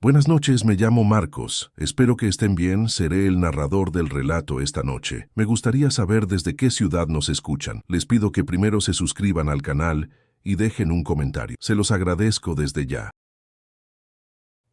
Buenas noches, me llamo Marcos. Espero que estén bien, seré el narrador del relato esta noche. Me gustaría saber desde qué ciudad nos escuchan. Les pido que primero se suscriban al canal y dejen un comentario. Se los agradezco desde ya.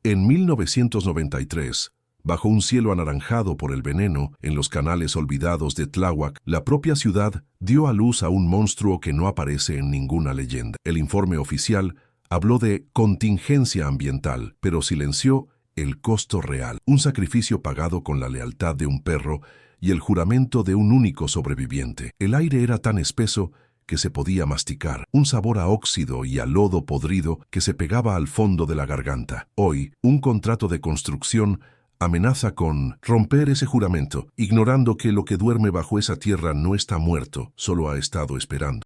En 1993, bajo un cielo anaranjado por el veneno, en los canales olvidados de Tláhuac, la propia ciudad dio a luz a un monstruo que no aparece en ninguna leyenda. El informe oficial habló de contingencia ambiental, pero silenció el costo real, un sacrificio pagado con la lealtad de un perro y el juramento de un único sobreviviente. El aire era tan espeso que se podía masticar, un sabor a óxido y a lodo podrido que se pegaba al fondo de la garganta. Hoy, un contrato de construcción amenaza con romper ese juramento, ignorando que lo que duerme bajo esa tierra no está muerto, solo ha estado esperando.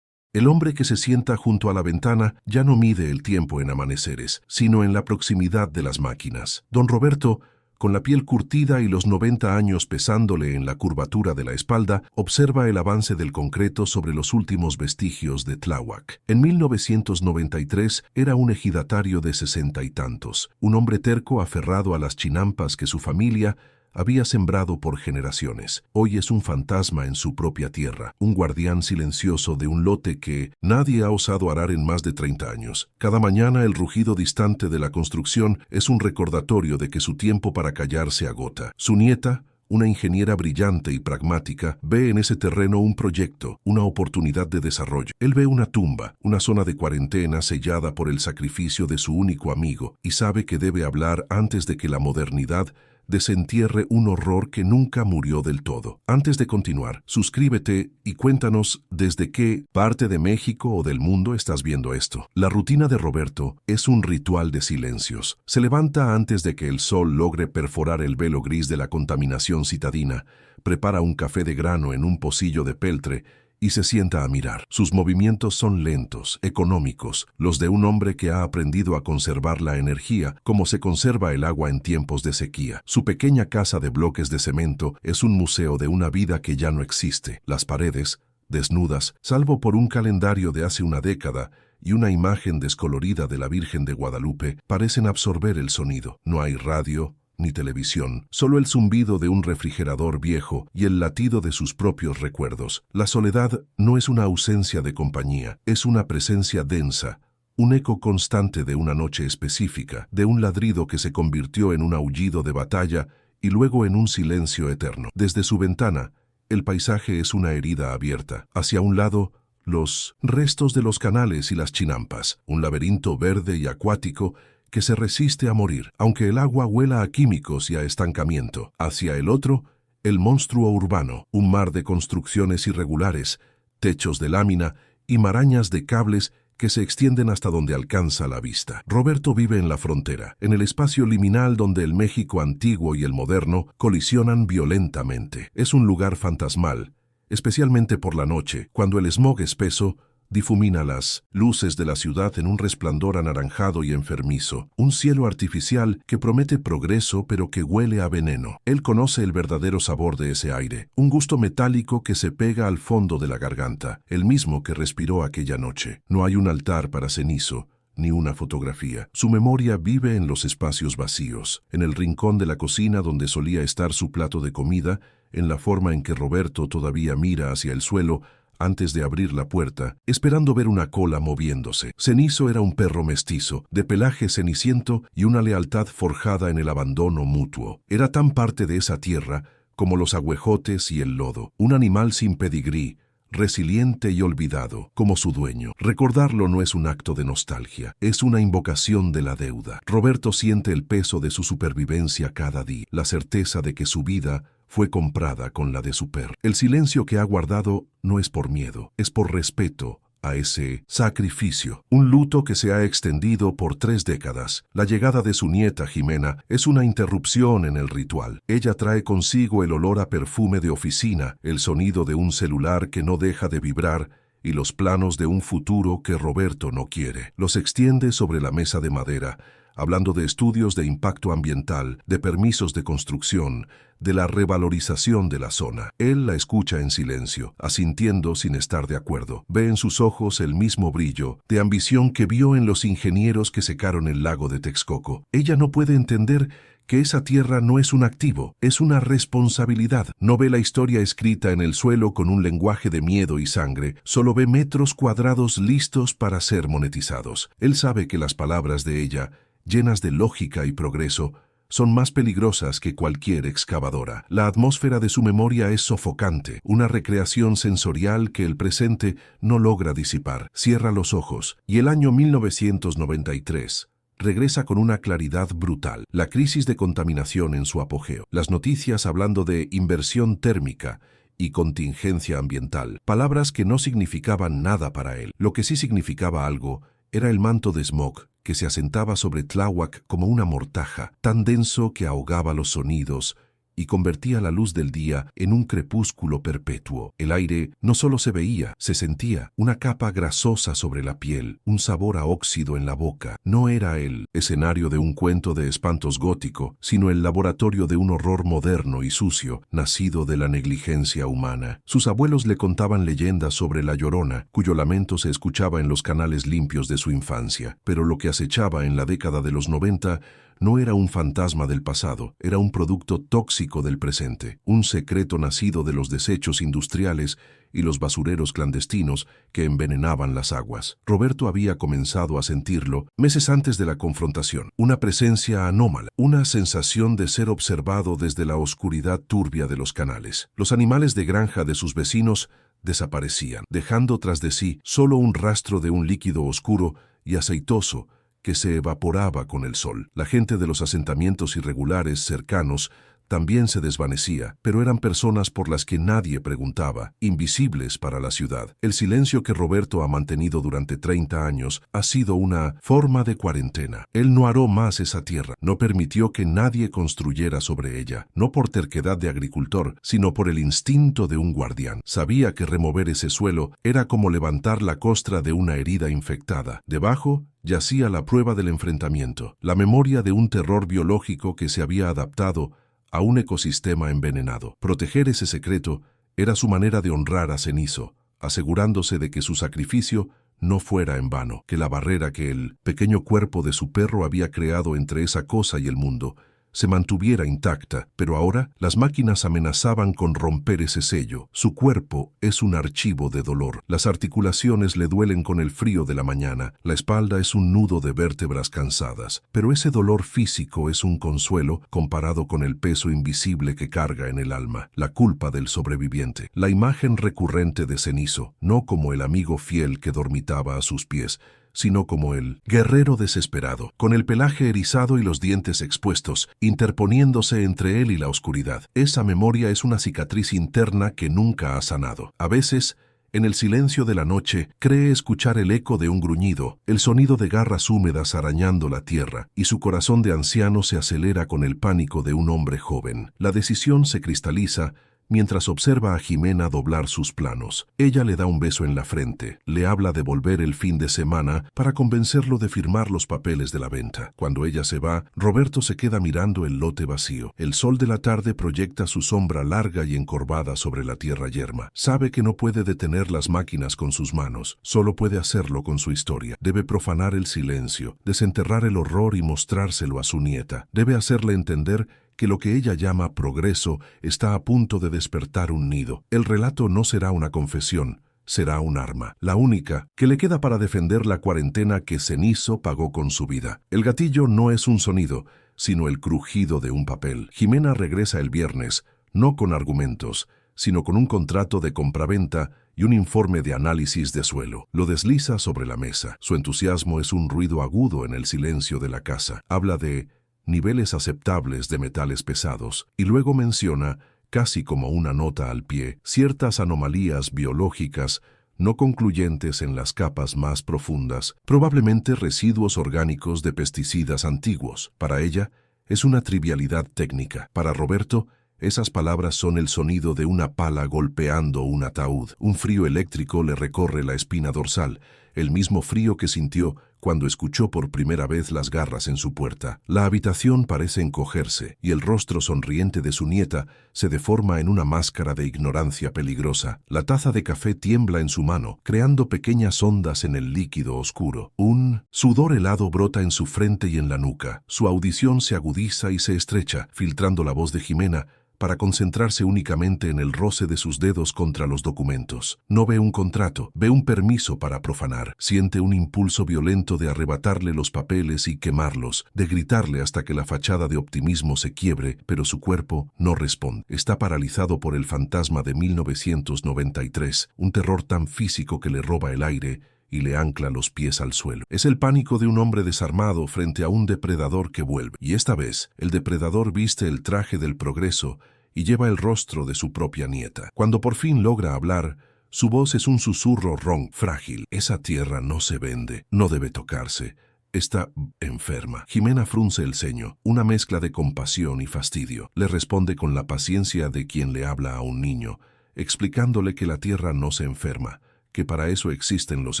El hombre que se sienta junto a la ventana ya no mide el tiempo en amaneceres, sino en la proximidad de las máquinas. Don Roberto, con la piel curtida y los 90 años pesándole en la curvatura de la espalda, observa el avance del concreto sobre los últimos vestigios de Tláhuac. En 1993 era un ejidatario de 60 y tantos, un hombre terco aferrado a las chinampas que su familia había sembrado por generaciones. Hoy es un fantasma en su propia tierra, un guardián silencioso de un lote que nadie ha osado arar en más de 30 años. Cada mañana el rugido distante de la construcción es un recordatorio de que su tiempo para callar se agota. Su nieta, una ingeniera brillante y pragmática, ve en ese terreno un proyecto, una oportunidad de desarrollo. Él ve una tumba, una zona de cuarentena sellada por el sacrificio de su único amigo, y sabe que debe hablar antes de que la modernidad desentierre un horror que nunca murió del todo. Antes de continuar, suscríbete y cuéntanos desde qué parte de México o del mundo estás viendo esto. La rutina de Roberto es un ritual de silencios. Se levanta antes de que el sol logre perforar el velo gris de la contaminación citadina, prepara un café de grano en un pocillo de peltre y se sienta a mirar. Sus movimientos son lentos, económicos, los de un hombre que ha aprendido a conservar la energía como se conserva el agua en tiempos de sequía. Su pequeña casa de bloques de cemento es un museo de una vida que ya no existe. Las paredes, desnudas, salvo por un calendario de hace una década y una imagen descolorida de la Virgen de Guadalupe, parecen absorber el sonido. No hay radio ni televisión, solo el zumbido de un refrigerador viejo y el latido de sus propios recuerdos. La soledad no es una ausencia de compañía, es una presencia densa, un eco constante de una noche específica, de un ladrido que se convirtió en un aullido de batalla y luego en un silencio eterno. Desde su ventana, el paisaje es una herida abierta. Hacia un lado, los restos de los canales y las chinampas, un laberinto verde y acuático que se resiste a morir, aunque el agua huela a químicos y a estancamiento. Hacia el otro, el monstruo urbano, un mar de construcciones irregulares, techos de lámina y marañas de cables que se extienden hasta donde alcanza la vista. Roberto vive en la frontera, en el espacio liminal donde el México antiguo y el moderno colisionan violentamente. Es un lugar fantasmal, especialmente por la noche, cuando el smog espeso difumina las luces de la ciudad en un resplandor anaranjado y enfermizo, un cielo artificial que promete progreso pero que huele a veneno. Él conoce el verdadero sabor de ese aire, un gusto metálico que se pega al fondo de la garganta, el mismo que respiró aquella noche. No hay un altar para cenizo, ni una fotografía. Su memoria vive en los espacios vacíos, en el rincón de la cocina donde solía estar su plato de comida, en la forma en que Roberto todavía mira hacia el suelo antes de abrir la puerta, esperando ver una cola moviéndose. Cenizo era un perro mestizo, de pelaje ceniciento y una lealtad forjada en el abandono mutuo. Era tan parte de esa tierra como los agüejotes y el lodo, un animal sin pedigrí, resiliente y olvidado, como su dueño. Recordarlo no es un acto de nostalgia, es una invocación de la deuda. Roberto siente el peso de su supervivencia cada día, la certeza de que su vida fue comprada con la de su perro. El silencio que ha guardado no es por miedo, es por respeto a ese sacrificio. Un luto que se ha extendido por 3 décadas. La llegada de su nieta Jimena es una interrupción en el ritual. Ella trae consigo el olor a perfume de oficina, el sonido de un celular que no deja de vibrar y los planos de un futuro que Roberto no quiere. Los extiende sobre la mesa de madera, hablando de estudios de impacto ambiental, de permisos de construcción, de la revalorización de la zona. Él la escucha en silencio, asintiendo sin estar de acuerdo. Ve en sus ojos el mismo brillo de ambición que vio en los ingenieros que secaron el lago de Texcoco. Ella no puede entender que esa tierra no es un activo, es una responsabilidad. No ve la historia escrita en el suelo con un lenguaje de miedo y sangre, solo ve metros cuadrados listos para ser monetizados. Él sabe que las palabras de ella, llenas de lógica y progreso, son más peligrosas que cualquier excavadora. La atmósfera de su memoria es sofocante, una recreación sensorial que el presente no logra disipar. Cierra los ojos, y el año 1993 regresa con una claridad brutal. La crisis de contaminación en su apogeo. Las noticias hablando de inversión térmica y contingencia ambiental. Palabras que no significaban nada para él. Lo que sí significaba algo era el manto de smog que se asentaba sobre Tláhuac como una mortaja, tan denso que ahogaba los sonidos y convertía la luz del día en un crepúsculo perpetuo. El aire no solo se veía, se sentía, una capa grasosa sobre la piel, un sabor a óxido en la boca. No era el escenario de un cuento de espantos gótico, sino el laboratorio de un horror moderno y sucio, nacido de la negligencia humana. Sus abuelos le contaban leyendas sobre la Llorona, cuyo lamento se escuchaba en los canales limpios de su infancia. Pero lo que acechaba en la década de los 90 no era un fantasma del pasado, era un producto tóxico del presente, un secreto nacido de los desechos industriales y los basureros clandestinos que envenenaban las aguas. Roberto había comenzado a sentirlo meses antes de la confrontación, una presencia anómala, una sensación de ser observado desde la oscuridad turbia de los canales. Los animales de granja de sus vecinos desaparecían, dejando tras de sí solo un rastro de un líquido oscuro y aceitoso que se evaporaba con el sol. La gente de los asentamientos irregulares cercanos también se desvanecía, pero eran personas por las que nadie preguntaba, invisibles para la ciudad. El silencio que Roberto ha mantenido durante 30 años ha sido una forma de cuarentena. Él no aró más esa tierra, no permitió que nadie construyera sobre ella, no por terquedad de agricultor, sino por el instinto de un guardián. Sabía que remover ese suelo era como levantar la costra de una herida infectada. Debajo yacía la prueba del enfrentamiento, la memoria de un terror biológico que se había adaptado a un ecosistema envenenado. Proteger ese secreto era su manera de honrar a Cenizo, asegurándose de que su sacrificio no fuera en vano, que la barrera que el pequeño cuerpo de su perro había creado entre esa cosa y el mundo se mantuviera intacta, pero ahora las máquinas amenazaban con romper ese sello. Su cuerpo es un archivo de dolor. Las articulaciones le duelen con el frío de la mañana, la espalda es un nudo de vértebras cansadas, pero ese dolor físico es un consuelo comparado con el peso invisible que carga en el alma, la culpa del sobreviviente, la imagen recurrente de Cenizo, no como el amigo fiel que dormitaba a sus pies, sino como el guerrero desesperado, con el pelaje erizado y los dientes expuestos, interponiéndose entre él y la oscuridad. Esa memoria es una cicatriz interna que nunca ha sanado. A veces, en el silencio de la noche, cree escuchar el eco de un gruñido, el sonido de garras húmedas arañando la tierra, y su corazón de anciano se acelera con el pánico de un hombre joven. La decisión se cristaliza mientras observa a Jimena doblar sus planos. Ella le da un beso en la frente, le habla de volver el fin de semana para convencerlo de firmar los papeles de la venta. Cuando ella se va, Roberto se queda mirando el lote vacío. El sol de la tarde proyecta su sombra larga y encorvada sobre la tierra yerma. Sabe que no puede detener las máquinas con sus manos, solo puede hacerlo con su historia. Debe profanar el silencio, desenterrar el horror y mostrárselo a su nieta. Debe hacerle entender que lo que ella llama progreso está a punto de despertar un nido. El relato no será una confesión, será un arma, la única que le queda para defender la cuarentena que Cenizo pagó con su vida. El gatillo no es un sonido, sino el crujido de un papel. Jimena regresa el viernes, no con argumentos, sino con un contrato de compraventa y un informe de análisis de suelo. Lo desliza sobre la mesa. Su entusiasmo es un ruido agudo en el silencio de la casa. Habla de niveles aceptables de metales pesados, y luego menciona, casi como una nota al pie, ciertas anomalías biológicas no concluyentes en las capas más profundas, probablemente residuos orgánicos de pesticidas antiguos. Para ella, es una trivialidad técnica. Para Roberto, esas palabras son el sonido de una pala golpeando un ataúd. Un frío eléctrico le recorre la espina dorsal, el mismo frío que sintió cuando escuchó por primera vez las garras en su puerta. La habitación parece encogerse y el rostro sonriente de su nieta se deforma en una máscara de ignorancia peligrosa. La taza de café tiembla en su mano, creando pequeñas ondas en el líquido oscuro. Un sudor helado brota en su frente y en la nuca. Su audición se agudiza y se estrecha, filtrando la voz de Jimena, para concentrarse únicamente en el roce de sus dedos contra los documentos. No ve un contrato, ve un permiso para profanar. Siente un impulso violento de arrebatarle los papeles y quemarlos, de gritarle hasta que la fachada de optimismo se quiebre, pero su cuerpo no responde. Está paralizado por el fantasma de 1993, un terror tan físico que le roba el aire y le ancla los pies al suelo. Es el pánico de un hombre desarmado frente a un depredador que vuelve. Y esta vez, el depredador viste el traje del progreso y lleva el rostro de su propia nieta. Cuando por fin logra hablar, su voz es un susurro ronco, frágil. Esa tierra no se vende, no debe tocarse. Está enferma. Jimena frunce el ceño, una mezcla de compasión y fastidio. Le responde con la paciencia de quien le habla a un niño, explicándole que la tierra no se enferma, que para eso existen los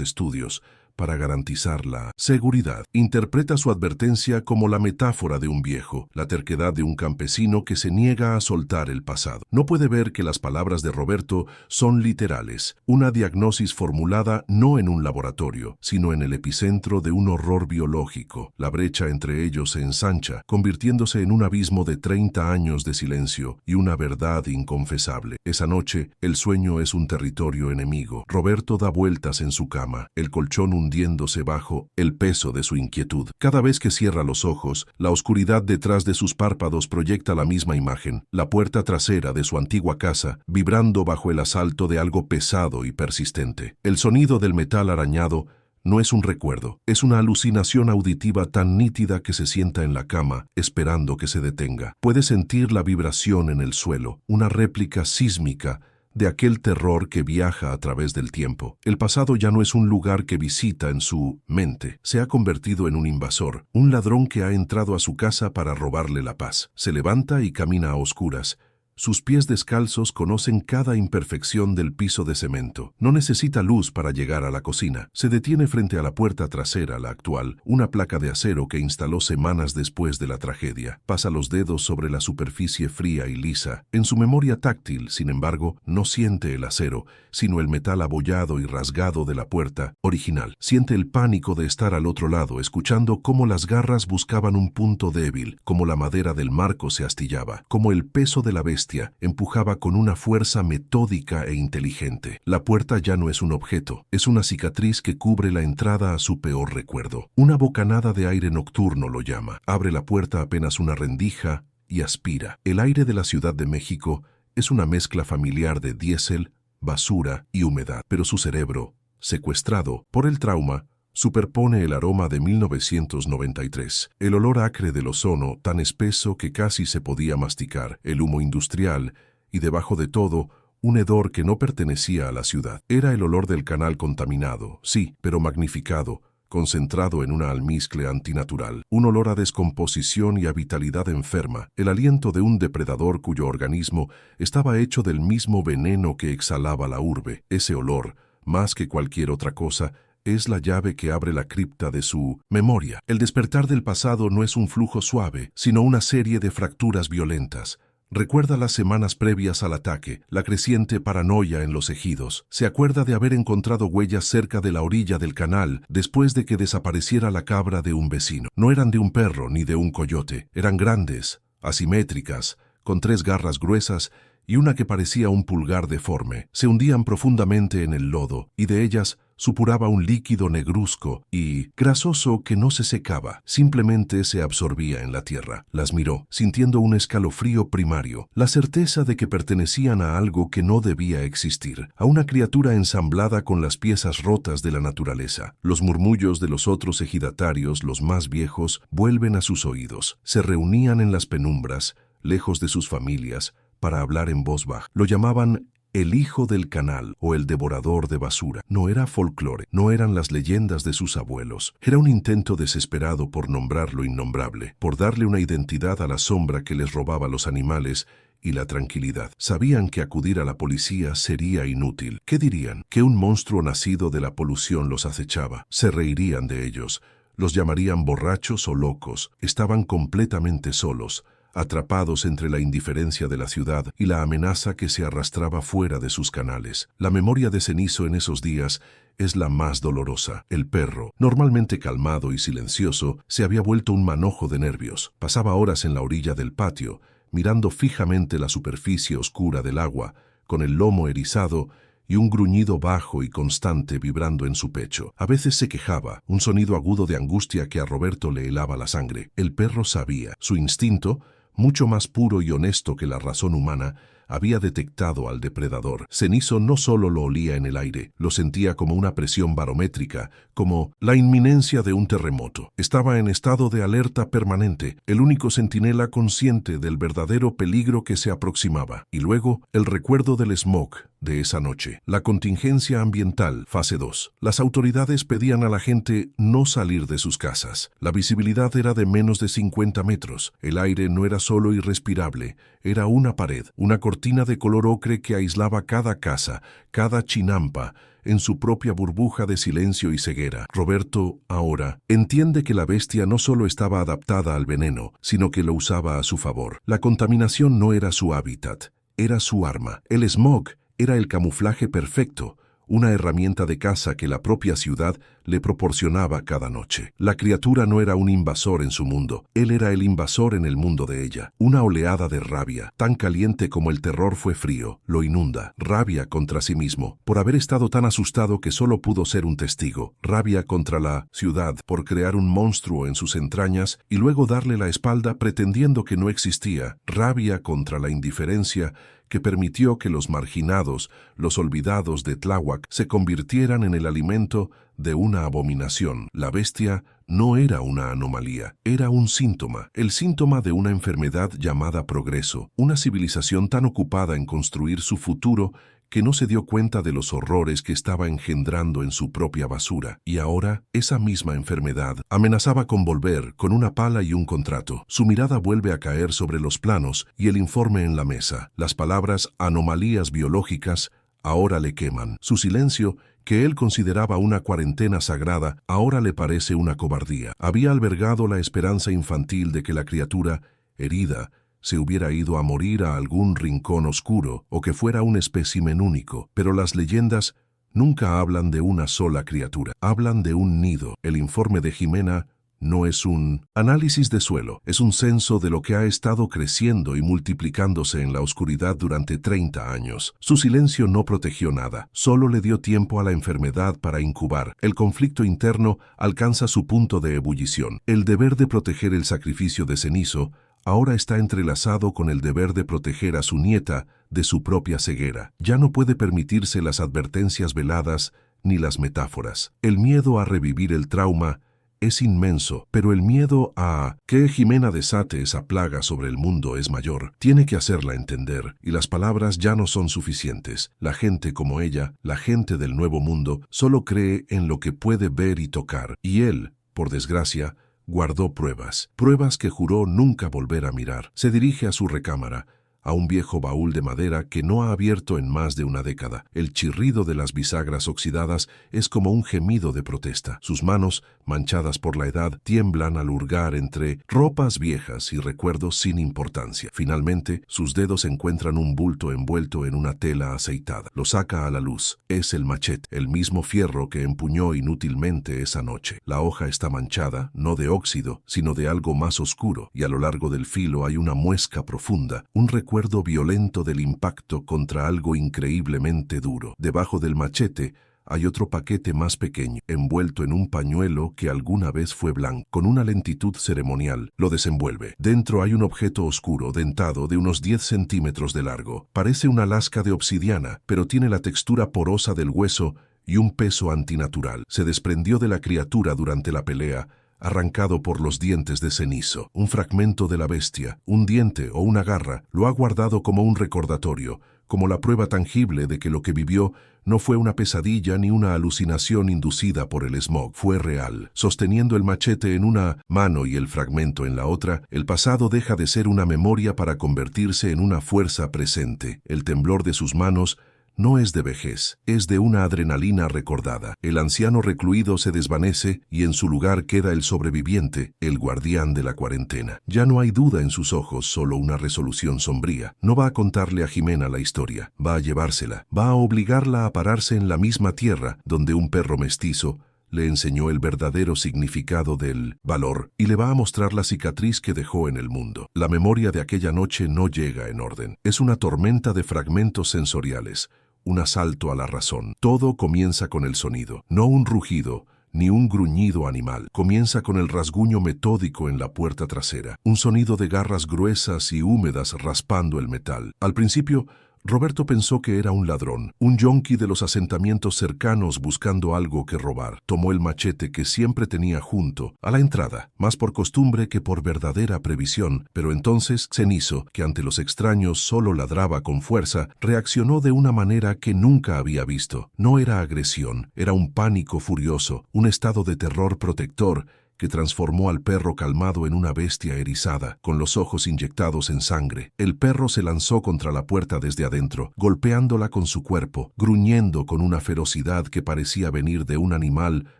estudios, para garantizar la seguridad. Interpreta su advertencia como la metáfora de un viejo, la terquedad de un campesino que se niega a soltar el pasado. No puede ver que las palabras de Roberto son literales, una diagnosis formulada no en un laboratorio, sino en el epicentro de un horror biológico. La brecha entre ellos se ensancha, convirtiéndose en un abismo de 30 años de silencio y una verdad inconfesable. Esa noche, el sueño es un territorio enemigo. Roberto da vueltas en su cama, el colchón hundiéndose bajo el peso de su inquietud. Cada vez que cierra los ojos, la oscuridad detrás de sus párpados proyecta la misma imagen, la puerta trasera de su antigua casa, vibrando bajo el asalto de algo pesado y persistente. El sonido del metal arañado no es un recuerdo, es una alucinación auditiva tan nítida que se sienta en la cama, esperando que se detenga. Puede sentir la vibración en el suelo, una réplica sísmica de aquel terror que viaja a través del tiempo. El pasado ya no es un lugar que visita en su mente, se ha convertido en un invasor, un ladrón que ha entrado a su casa para robarle la paz. Se levanta y camina a oscuras. Sus pies descalzos conocen cada imperfección del piso de cemento. No necesita luz para llegar a la cocina. Se detiene frente a la puerta trasera, la actual, una placa de acero que instaló semanas después de la tragedia. Pasa los dedos sobre la superficie fría y lisa. En su memoria táctil, sin embargo, no siente el acero, sino el metal abollado y rasgado de la puerta original. Siente el pánico de estar al otro lado, escuchando cómo las garras buscaban un punto débil, cómo la madera del marco se astillaba, cómo el peso de la bestia empujaba con una fuerza metódica e inteligente. La puerta ya no es un objeto, es una cicatriz que cubre la entrada a su peor recuerdo. Una bocanada de aire nocturno lo llama. Abre la puerta apenas una rendija y aspira. El aire de la Ciudad de México es una mezcla familiar de diésel, basura y humedad, pero su cerebro, secuestrado por el trauma, superpone el aroma de 1993, el olor acre del ozono tan espeso que casi se podía masticar, el humo industrial y debajo de todo, un hedor que no pertenecía a la ciudad. Era el olor del canal contaminado, sí, pero magnificado, concentrado en una almizcle antinatural, un olor a descomposición y a vitalidad enferma, el aliento de un depredador cuyo organismo estaba hecho del mismo veneno que exhalaba la urbe. Ese olor, más que cualquier otra cosa, es la llave que abre la cripta de su memoria. El despertar del pasado no es un flujo suave, sino una serie de fracturas violentas. Recuerda las semanas previas al ataque, la creciente paranoia en los ejidos. Se acuerda de haber encontrado huellas cerca de la orilla del canal después de que desapareciera la cabra de un vecino. No eran de un perro ni de un coyote. Eran grandes, asimétricas, con 3 garras gruesas y una que parecía un pulgar deforme. Se hundían profundamente en el lodo y de ellas supuraba un líquido negruzco y grasoso que no se secaba, simplemente se absorbía en la tierra. Las miró, sintiendo un escalofrío primario, la certeza de que pertenecían a algo que no debía existir, a una criatura ensamblada con las piezas rotas de la naturaleza. Los murmullos de los otros ejidatarios, los más viejos, vuelven a sus oídos. Se reunían en las penumbras, lejos de sus familias, para hablar en voz baja. Lo llamaban el hijo del canal o el devorador de basura. No era folclore, no eran las leyendas de sus abuelos. Era un intento desesperado por nombrar lo innombrable, por darle una identidad a la sombra que les robaba los animales y la tranquilidad. Sabían que acudir a la policía sería inútil. ¿Qué dirían? Que un monstruo nacido de la polución los acechaba. Se reirían de ellos. Los llamarían borrachos o locos. Estaban completamente solos, atrapados entre la indiferencia de la ciudad y la amenaza que se arrastraba fuera de sus canales. La memoria de Cenizo en esos días es la más dolorosa. El perro, normalmente calmado y silencioso, se había vuelto un manojo de nervios. Pasaba horas en la orilla del patio, mirando fijamente la superficie oscura del agua, con el lomo erizado y un gruñido bajo y constante vibrando en su pecho. A veces se quejaba, un sonido agudo de angustia que a Roberto le helaba la sangre. El perro sabía. Su instinto, mucho más puro y honesto que la razón humana, había detectado al depredador. Cenizo no solo lo olía en el aire, lo sentía como una presión barométrica, como la inminencia de un terremoto. Estaba en estado de alerta permanente, el único centinela consciente del verdadero peligro que se aproximaba. Y luego, el recuerdo del smog de esa noche. La contingencia ambiental, fase 2. Las autoridades pedían a la gente no salir de sus casas. La visibilidad era de menos de 50 metros. El aire no era solo irrespirable, era una pared, una cortina de color ocre que aislaba cada casa, cada chinampa, en su propia burbuja de silencio y ceguera. Roberto, ahora, entiende que la bestia no solo estaba adaptada al veneno, sino que lo usaba a su favor. La contaminación no era su hábitat, era su arma. El smog era el camuflaje perfecto, una herramienta de caza que la propia ciudad le proporcionaba cada noche. La criatura no era un invasor en su mundo, él era el invasor en el mundo de ella. Una oleada de rabia, tan caliente como el terror fue frío, lo inunda. Rabia contra sí mismo, por haber estado tan asustado que solo pudo ser un testigo. Rabia contra la ciudad, por crear un monstruo en sus entrañas y luego darle la espalda pretendiendo que no existía. Rabia contra la indiferencia que permitió que los marginados, los olvidados de Tláhuac, se convirtieran en el alimento de una abominación. La bestia no era una anomalía, era un síntoma, el síntoma de una enfermedad llamada progreso, una civilización tan ocupada en construir su futuro que no se dio cuenta de los horrores que estaba engendrando en su propia basura. Y ahora, esa misma enfermedad amenazaba con volver con una pala y un contrato. Su mirada vuelve a caer sobre los planos y el informe en la mesa. Las palabras anomalías biológicas ahora le queman. Su silencio, que él consideraba una cuarentena sagrada, ahora le parece una cobardía. Había albergado la esperanza infantil de que la criatura, herida, se hubiera ido a morir a algún rincón oscuro o que fuera un espécimen único, pero las leyendas nunca hablan de una sola criatura, hablan de un nido. El informe de Jimena no es un análisis de suelo, es un censo de lo que ha estado creciendo y multiplicándose en la oscuridad durante 30 años. Su silencio no protegió nada, solo le dio tiempo a la enfermedad para incubar. El conflicto interno alcanza su punto de ebullición. El deber de proteger el sacrificio de Cenizo ahora está entrelazado con el deber de proteger a su nieta de su propia ceguera. Ya no puede permitirse las advertencias veladas ni las metáforas. El miedo a revivir el trauma es inmenso, pero el miedo a que Jimena desate esa plaga sobre el mundo es mayor. Tiene que hacerla entender, y las palabras ya no son suficientes. La gente como ella, la gente del nuevo mundo, solo cree en lo que puede ver y tocar, y él, por desgracia, guardó pruebas que juró nunca volver a mirar. Se dirige a su recámara, a un viejo baúl de madera que no ha abierto en más de una década. El chirrido de las bisagras oxidadas es como un gemido de protesta. Sus manos, manchadas por la edad, tiemblan al hurgar entre ropas viejas y recuerdos sin importancia. Finalmente, sus dedos encuentran un bulto envuelto en una tela aceitada. Lo saca a la luz. Es el machete, el mismo fierro que empuñó inútilmente esa noche. La hoja está manchada, no de óxido, sino de algo más oscuro, y a lo largo del filo hay una muesca profunda, un recuerdo violento del impacto contra algo increíblemente duro. Debajo del machete hay otro paquete más pequeño, envuelto en un pañuelo que alguna vez fue blanco. Con una lentitud ceremonial, lo desenvuelve. Dentro hay un objeto oscuro, dentado, de unos 10 centímetros de largo. Parece una lasca de obsidiana, pero tiene la textura porosa del hueso y un peso antinatural. Se desprendió de la criatura durante la pelea, arrancado por los dientes de Cenizo. Un fragmento de la bestia, un diente o una garra, lo ha guardado como un recordatorio, como la prueba tangible de que lo que vivió no fue una pesadilla ni una alucinación inducida por el smog, fue real. Sosteniendo el machete en una mano y el fragmento en la otra, el pasado deja de ser una memoria para convertirse en una fuerza presente. El temblor de sus manos no es de vejez, es de una adrenalina recordada. El anciano recluido se desvanece y en su lugar queda el sobreviviente, el guardián de la cuarentena. Ya no hay duda en sus ojos, solo una resolución sombría. No va a contarle a Jimena la historia, va a llevársela, va a obligarla a pararse en la misma tierra donde un perro mestizo le enseñó el verdadero significado del valor y le va a mostrar la cicatriz que dejó en el mundo. La memoria de aquella noche no llega en orden. Es una tormenta de fragmentos sensoriales, un asalto a la razón. Todo comienza con el sonido, no un rugido, ni un gruñido animal. Comienza con el rasguño metódico en la puerta trasera, un sonido de garras gruesas y húmedas raspando el metal. Al principio, Roberto pensó que era un ladrón, un yonki de los asentamientos cercanos buscando algo que robar. Tomó el machete que siempre tenía junto a la entrada, más por costumbre que por verdadera previsión, pero entonces Cenizo, que ante los extraños solo ladraba con fuerza, reaccionó de una manera que nunca había visto. No era agresión, era un pánico furioso, un estado de terror protector que transformó al perro calmado en una bestia erizada, con los ojos inyectados en sangre. El perro se lanzó contra la puerta desde adentro, golpeándola con su cuerpo, gruñendo con una ferocidad que parecía venir de un animal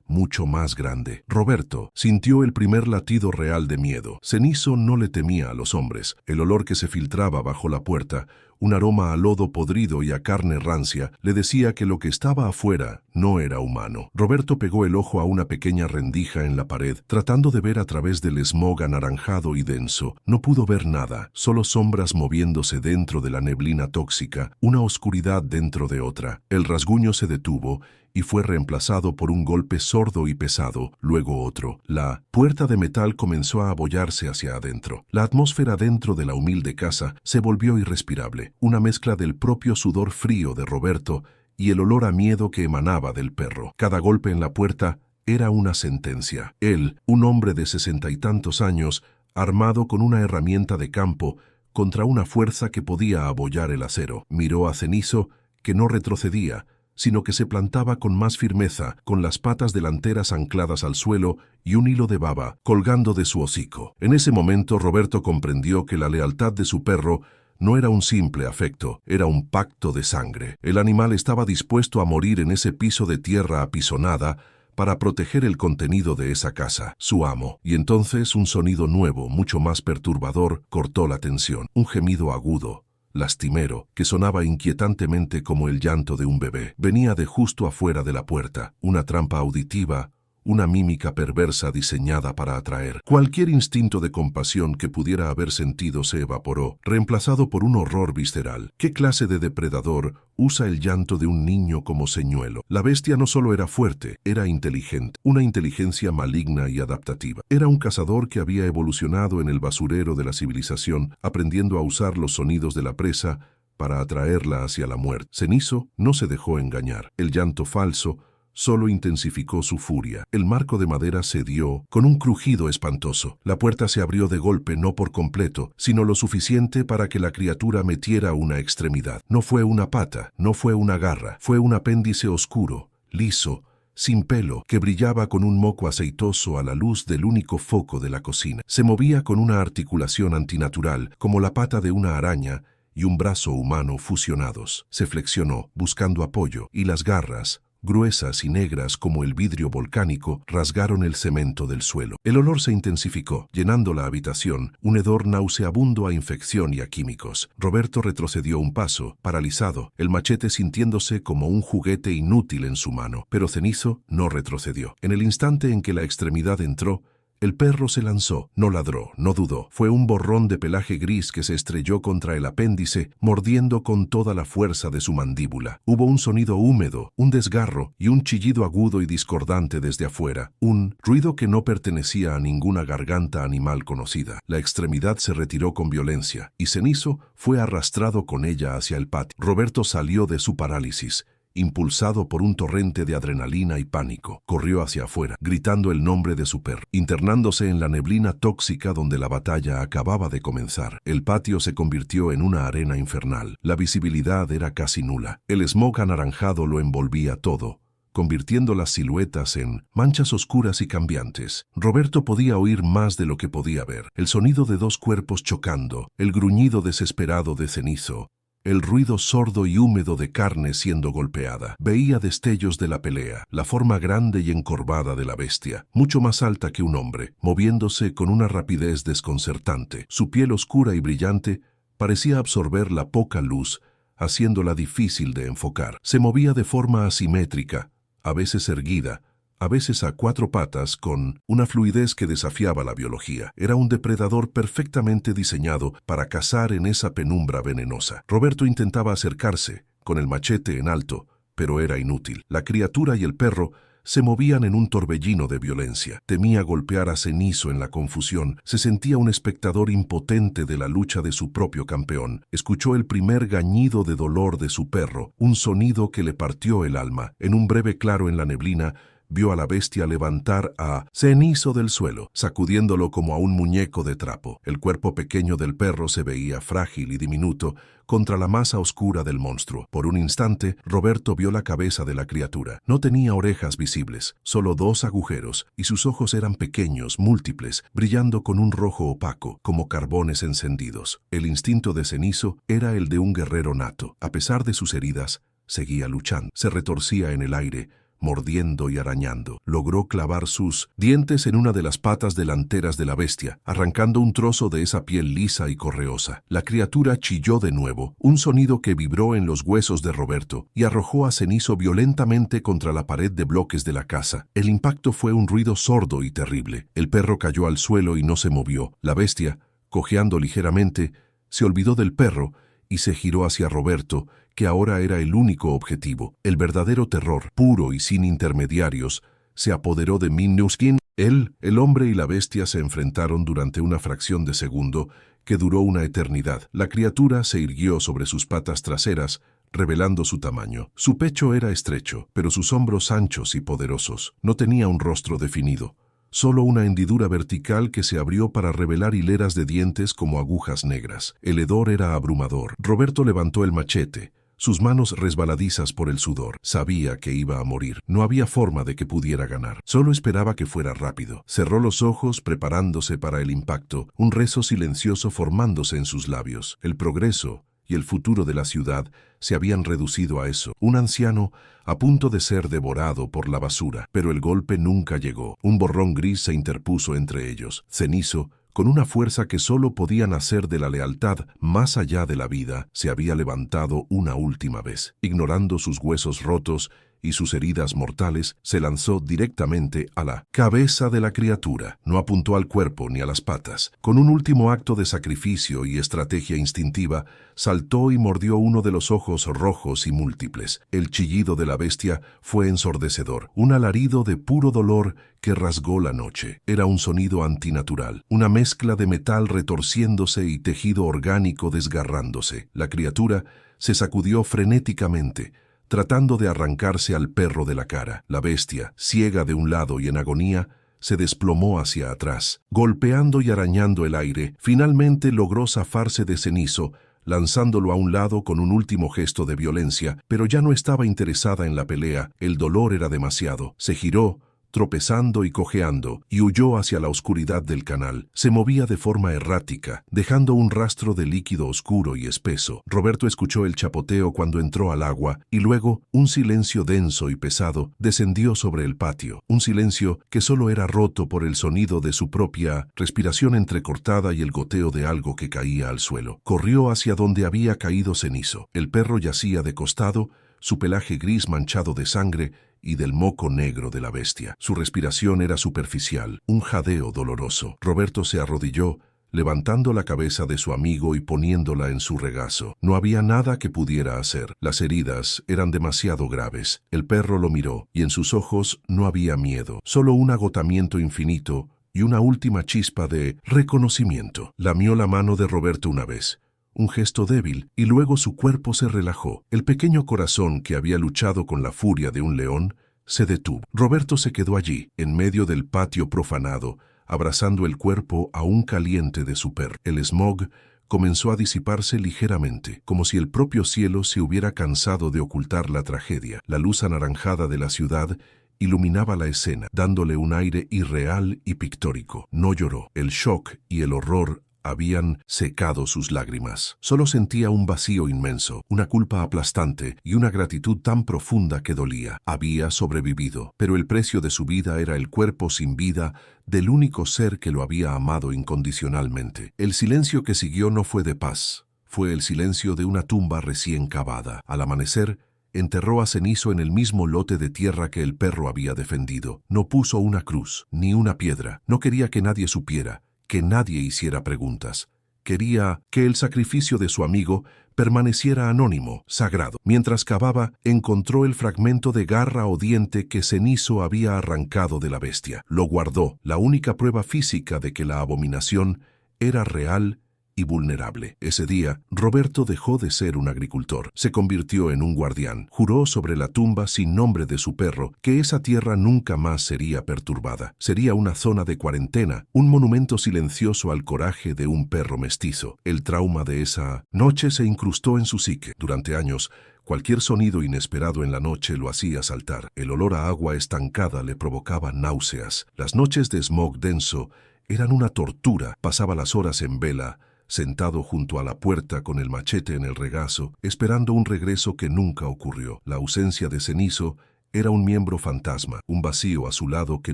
mucho más grande. Roberto sintió el primer latido real de miedo. Cenizo no le temía a los hombres. El olor que se filtraba bajo la puerta, un aroma a lodo podrido y a carne rancia, le decía que lo que estaba afuera no era humano. Roberto pegó el ojo a una pequeña rendija en la pared, tratando de ver a través del smog anaranjado y denso. No pudo ver nada, solo sombras moviéndose dentro de la neblina tóxica, una oscuridad dentro de otra. El rasguño se detuvo y fue reemplazado por un golpe sordo y pesado, luego otro. La puerta de metal comenzó a abollarse hacia adentro. La atmósfera dentro de la humilde casa se volvió irrespirable, una mezcla del propio sudor frío de Roberto y el olor a miedo que emanaba del perro. Cada golpe en la puerta era una sentencia. Él, un hombre de 60 y tantos años, armado con una herramienta de campo, contra una fuerza que podía abollar el acero. Miró a Cenizo, que no retrocedía, sino que se plantaba con más firmeza, con las patas delanteras ancladas al suelo y un hilo de baba colgando de su hocico. En ese momento Roberto comprendió que la lealtad de su perro no era un simple afecto, era un pacto de sangre. El animal estaba dispuesto a morir en ese piso de tierra apisonada para proteger el contenido de esa casa, su amo. Y entonces un sonido nuevo, mucho más perturbador, cortó la tensión. Un gemido agudo, lastimero, que sonaba inquietantemente como el llanto de un bebé. Venía de justo afuera de la puerta, una trampa auditiva, una mímica perversa diseñada para atraer. Cualquier instinto de compasión que pudiera haber sentido se evaporó, reemplazado por un horror visceral. ¿Qué clase de depredador usa el llanto de un niño como señuelo? La bestia no solo era fuerte, era inteligente, una inteligencia maligna y adaptativa. Era un cazador que había evolucionado en el basurero de la civilización, aprendiendo a usar los sonidos de la presa para atraerla hacia la muerte. Cenizo no se dejó engañar. El llanto falso solo intensificó su furia. El marco de madera cedió con un crujido espantoso. La puerta se abrió de golpe, no por completo, sino lo suficiente para que la criatura metiera una extremidad. No fue una pata, no fue una garra, fue un apéndice oscuro, liso, sin pelo, que brillaba con un moco aceitoso a la luz del único foco de la cocina. Se movía con una articulación antinatural, como la pata de una araña y un brazo humano fusionados. Se flexionó, buscando apoyo, y las garras, gruesas y negras como el vidrio volcánico, rasgaron el cemento del suelo. El olor se intensificó, llenando la habitación, un hedor nauseabundo a infección y a químicos. Roberto retrocedió un paso, paralizado, el machete sintiéndose como un juguete inútil en su mano. Pero Cenizo no retrocedió. En el instante en que la extremidad entró, el perro se lanzó, no ladró, no dudó. Fue un borrón de pelaje gris que se estrelló contra el apéndice, mordiendo con toda la fuerza de su mandíbula. Hubo un sonido húmedo, un desgarro y un chillido agudo y discordante desde afuera, un ruido que no pertenecía a ninguna garganta animal conocida. La extremidad se retiró con violencia, y Cenizo fue arrastrado con ella hacia el patio. Roberto salió de su parálisis impulsado por un torrente de adrenalina y pánico. Corrió hacia afuera, gritando el nombre de su perro, internándose en la neblina tóxica donde la batalla acababa de comenzar. El patio se convirtió en una arena infernal. La visibilidad era casi nula. El smog anaranjado lo envolvía todo, convirtiendo las siluetas en manchas oscuras y cambiantes. Roberto podía oír más de lo que podía ver. El sonido de dos cuerpos chocando, el gruñido desesperado de Cenizo, el ruido sordo y húmedo de carne siendo golpeada. Veía destellos de la pelea, la forma grande y encorvada de la bestia, mucho más alta que un hombre, moviéndose con una rapidez desconcertante. Su piel oscura y brillante parecía absorber la poca luz, haciéndola difícil de enfocar. Se movía de forma asimétrica, a veces erguida, a veces a cuatro patas, con una fluidez que desafiaba la biología. Era un depredador perfectamente diseñado para cazar en esa penumbra venenosa. Roberto intentaba acercarse, con el machete en alto, pero era inútil. La criatura y el perro se movían en un torbellino de violencia. Temía golpear a Cenizo en la confusión. Se sentía un espectador impotente de la lucha de su propio campeón. Escuchó el primer gañido de dolor de su perro, un sonido que le partió el alma. En un breve claro en la neblina, vio a la bestia levantar a Cenizo del suelo, sacudiéndolo como a un muñeco de trapo. El cuerpo pequeño del perro se veía frágil y diminuto contra la masa oscura del monstruo. Por un instante, Roberto vio la cabeza de la criatura. No tenía orejas visibles, solo dos agujeros, y sus ojos eran pequeños, múltiples, brillando con un rojo opaco, como carbones encendidos. El instinto de Cenizo era el de un guerrero nato. A pesar de sus heridas, seguía luchando. Se retorcía en el aire, mordiendo y arañando. Logró clavar sus dientes en una de las patas delanteras de la bestia, arrancando un trozo de esa piel lisa y correosa. La criatura chilló de nuevo, un sonido que vibró en los huesos de Roberto, y arrojó a Cenizo violentamente contra la pared de bloques de la casa. El impacto fue un ruido sordo y terrible. El perro cayó al suelo y no se movió. La bestia, cojeando ligeramente, se olvidó del perro y se giró hacia Roberto, que ahora era el único objetivo. El verdadero terror, puro y sin intermediarios, se apoderó de Minuskin. Él, el hombre y la bestia se enfrentaron durante una fracción de segundo que duró una eternidad. La criatura se irguió sobre sus patas traseras, revelando su tamaño. Su pecho era estrecho, pero sus hombros anchos y poderosos. No tenía un rostro definido, solo una hendidura vertical que se abrió para revelar hileras de dientes como agujas negras. El hedor era abrumador. Roberto levantó el machete, sus manos resbaladizas por el sudor. Sabía que iba a morir. No había forma de que pudiera ganar. Solo esperaba que fuera rápido. Cerró los ojos preparándose para el impacto, un rezo silencioso formándose en sus labios. El progreso y el futuro de la ciudad se habían reducido a eso. Un anciano a punto de ser devorado por la basura. Pero el golpe nunca llegó. Un borrón gris se interpuso entre ellos. Cenizo, con una fuerza que solo podía nacer de la lealtad más allá de la vida, se había levantado una última vez. Ignorando sus huesos rotos y sus heridas mortales, se lanzó directamente a la cabeza de la criatura. No apuntó al cuerpo ni a las patas. Con un último acto de sacrificio y estrategia instintiva, saltó y mordió uno de los ojos rojos y múltiples. El chillido de la bestia fue ensordecedor, un alarido de puro dolor que rasgó la noche. Era un sonido antinatural, una mezcla de metal retorciéndose y tejido orgánico desgarrándose. La criatura se sacudió frenéticamente, tratando de arrancarse al perro de la cara. La bestia, ciega de un lado y en agonía, se desplomó hacia atrás. Golpeando y arañando el aire, finalmente logró zafarse de Cenizo, lanzándolo a un lado con un último gesto de violencia, pero ya no estaba interesada en la pelea. El dolor era demasiado. Se giró, tropezando y cojeando, y huyó hacia la oscuridad del canal. Se movía de forma errática, dejando un rastro de líquido oscuro y espeso. Roberto escuchó el chapoteo cuando entró al agua, y luego un silencio denso y pesado descendió sobre el patio. Un silencio que solo era roto por el sonido de su propia respiración entrecortada y el goteo de algo que caía al suelo. Corrió hacia donde había caído Cenizo. El perro yacía de costado, su pelaje gris manchado de sangre y del moco negro de la bestia. Su respiración era superficial, un jadeo doloroso. Roberto se arrodilló, levantando la cabeza de su amigo y poniéndola en su regazo. No había nada que pudiera hacer. Las heridas eran demasiado graves. El perro lo miró, y en sus ojos no había miedo, solo un agotamiento infinito y una última chispa de reconocimiento. Lamió la mano de Roberto una vez, un gesto débil, y luego su cuerpo se relajó. El pequeño corazón que había luchado con la furia de un león se detuvo. Roberto se quedó allí, en medio del patio profanado, abrazando el cuerpo aún caliente de su perro. El smog comenzó a disiparse ligeramente, como si el propio cielo se hubiera cansado de ocultar la tragedia. La luz anaranjada de la ciudad iluminaba la escena, dándole un aire irreal y pictórico. No lloró. El shock y el horror habían secado sus lágrimas. Solo sentía un vacío inmenso, una culpa aplastante y una gratitud tan profunda que dolía. Había sobrevivido, pero el precio de su vida era el cuerpo sin vida del único ser que lo había amado incondicionalmente. El silencio que siguió no fue de paz, fue el silencio de una tumba recién cavada. Al amanecer, enterró a Cenizo en el mismo lote de tierra que el perro había defendido. No puso una cruz, ni una piedra. No quería que nadie supiera, que nadie hiciera preguntas. Quería que el sacrificio de su amigo permaneciera anónimo, sagrado. Mientras cavaba, encontró el fragmento de garra o diente que Cenizo había arrancado de la bestia. Lo guardó, la única prueba física de que la abominación era real y vulnerable. Ese día, Roberto dejó de ser un agricultor. Se convirtió en un guardián. Juró sobre la tumba sin nombre de su perro que esa tierra nunca más sería perturbada. Sería una zona de cuarentena, un monumento silencioso al coraje de un perro mestizo. El trauma de esa noche se incrustó en su psique. Durante años, cualquier sonido inesperado en la noche lo hacía saltar. El olor a agua estancada le provocaba náuseas. Las noches de smog denso eran una tortura. Pasaba las horas en vela, sentado junto a la puerta con el machete en el regazo, esperando un regreso que nunca ocurrió. La ausencia de Cenizo era un miembro fantasma, un vacío a su lado que